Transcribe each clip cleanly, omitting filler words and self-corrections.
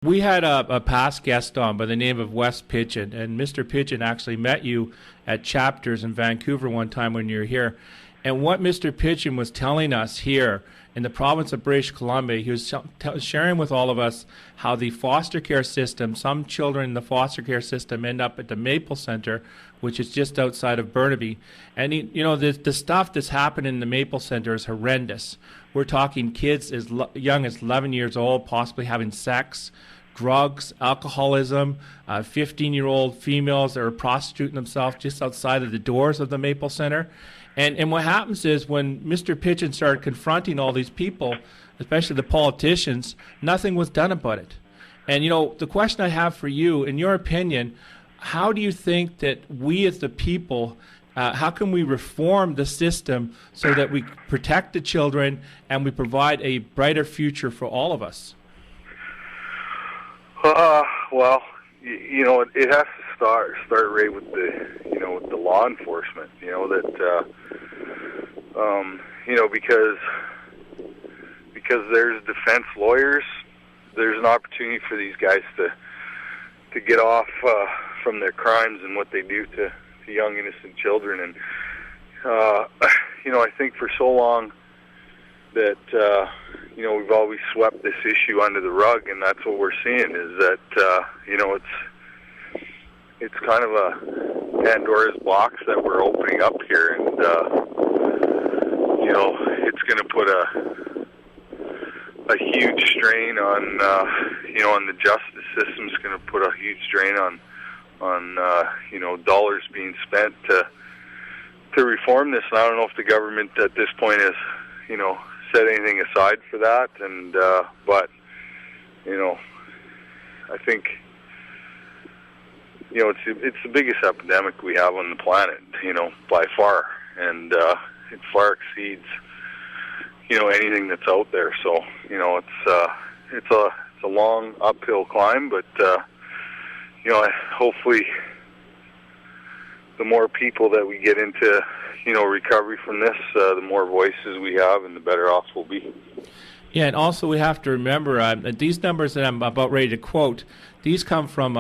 We had a past guest on by the name of Wes Pigeon, and Mr. Pigeon actually met you at Chapters in Vancouver one time when you were here. And what Mr. Pigeon was telling us here in the province of British Columbia, he was sharing with all of us how the foster care system, some children in the foster care system end up at the Maple Centre, which is just outside of Burnaby. And, the stuff that's happened in the Maple Centre is horrendous. We're talking kids as young as 11 years old, possibly having sex, drugs, alcoholism, 15-year-old females that are prostituting themselves just outside of the doors of the Maple Centre. And what happens is when Mr. Pigeon started confronting all these people, especially the politicians, nothing was done about it. And, the question I have for you, in your opinion, how do you think that we as the people, how can we reform the system so that we protect the children and we provide a brighter future for all of us? Well, it has to start right with with the law enforcement. Because there's defense lawyers, there's an opportunity for these guys to get off from their crimes and what they do to young innocent children. And I think for so long that we've always swept this issue under the rug, and that's what we're seeing is that it's kind of a Pandora's box that we're opening up here, and it's going to put a huge strain on on the justice system. It's going to put a huge strain on dollars being spent to reform this. And I don't know if the government at this point has set anything aside for that, and but I think it's the biggest epidemic we have on the planet, by far, and it far exceeds anything that's out there. So it's a long uphill climb, but hopefully the more people that we get into recovery from this, the more voices we have, and the better off we'll be. Yeah, and also we have to remember these numbers that I'm about ready to quote, these come from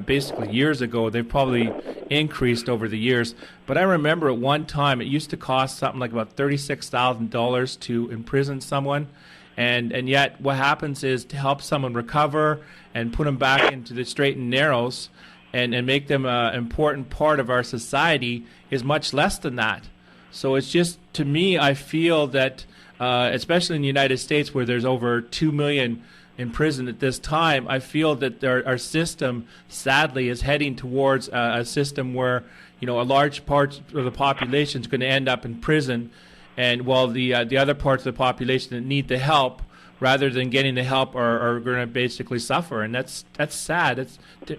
basically years ago. They've probably increased over the years. But I remember at one time it used to cost something like about $36,000 to imprison someone. And yet what happens is to help someone recover and put them back into the straight and narrows and make them an important part of our society is much less than that. So it's just, to me, I feel that, especially in the United States where there's over 2 million in prison at this time, I feel that our system, sadly, is heading towards a system where, a large part of the population is going to end up in prison, and while the other parts of the population that need the help, rather than getting the help, are going to basically suffer, and that's sad.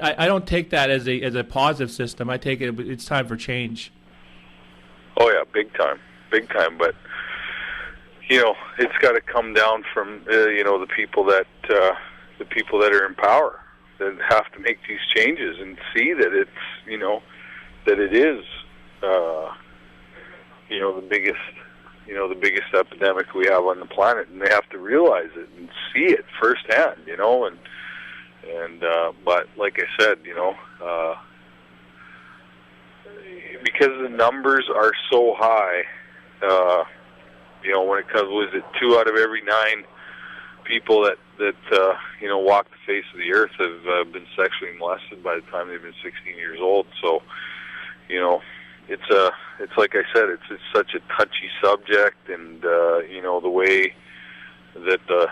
I don't take that as a positive system. I take it's time for change. Oh yeah, big time. But it's got to come down from the people that are in power that have to make these changes and see that it's that it is the biggest epidemic we have on the planet, and they have to realize it and see it firsthand, but like I said, because the numbers are so high, when it comes, was it 2 out of every 9 people that walk the face of the earth have been sexually molested by the time they've been 16 years old. So, it's like I said, it's such a touchy subject, and the way that the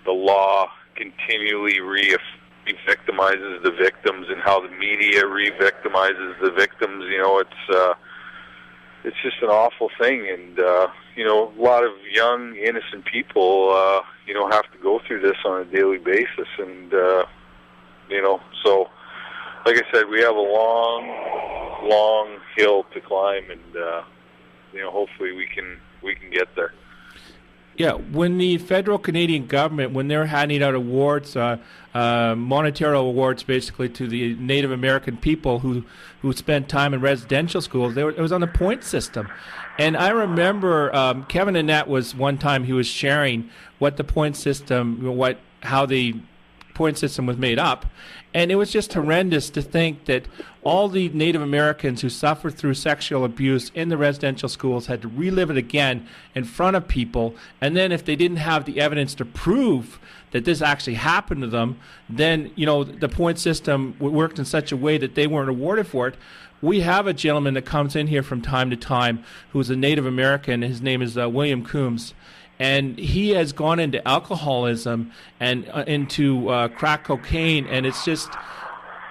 law continually re-victimizes the victims, and how the media re-victimizes the victims. It's just an awful thing, and a lot of young innocent people have to go through this on a daily basis, and so like I said, we have a long hill to climb, and hopefully we can get there. Yeah, when the federal Canadian government, when they're handing out awards, monetary awards basically to the Native American people who spent time in residential schools, it was on a point system. And I remember Kevin Annett was one time, he was sharing what the point system, what how the point system was made up. And it was just horrendous to think that all the Native Americans who suffered through sexual abuse in the residential schools had to relive it again in front of people. And then if they didn't have the evidence to prove that this actually happened to them, then, the point system worked in such a way that they weren't awarded for it. We have a gentleman that comes in here from time to time who's a Native American. His name is William Coombs. And he has gone into alcoholism and into crack cocaine, and it's just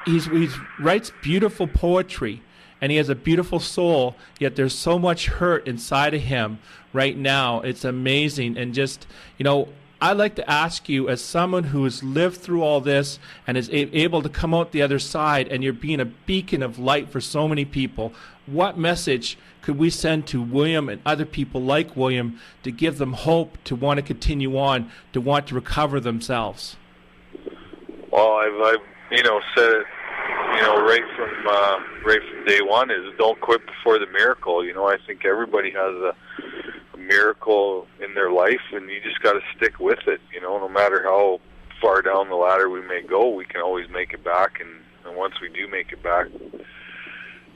he writes beautiful poetry, and he has a beautiful soul. Yet there's so much hurt inside of him right now. It's amazing, and just I'd like to ask you, as someone who has lived through all this and is able to come out the other side, and you're being a beacon of light for so many people, what message could we send to William and other people like William to give them hope, to want to continue on, to want to recover themselves? Well, I've said it, right from day one, is don't quit before the miracle. I think everybody has a miracle in their life, and you just got to stick with it. No matter how far down the ladder we may go, we can always make it back, and once we do make it back,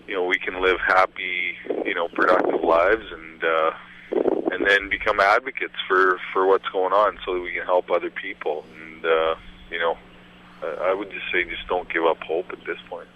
we can live happy, productive lives, and then become advocates for what's going on, so that we can help other people. And I would just say, just don't give up hope at this point.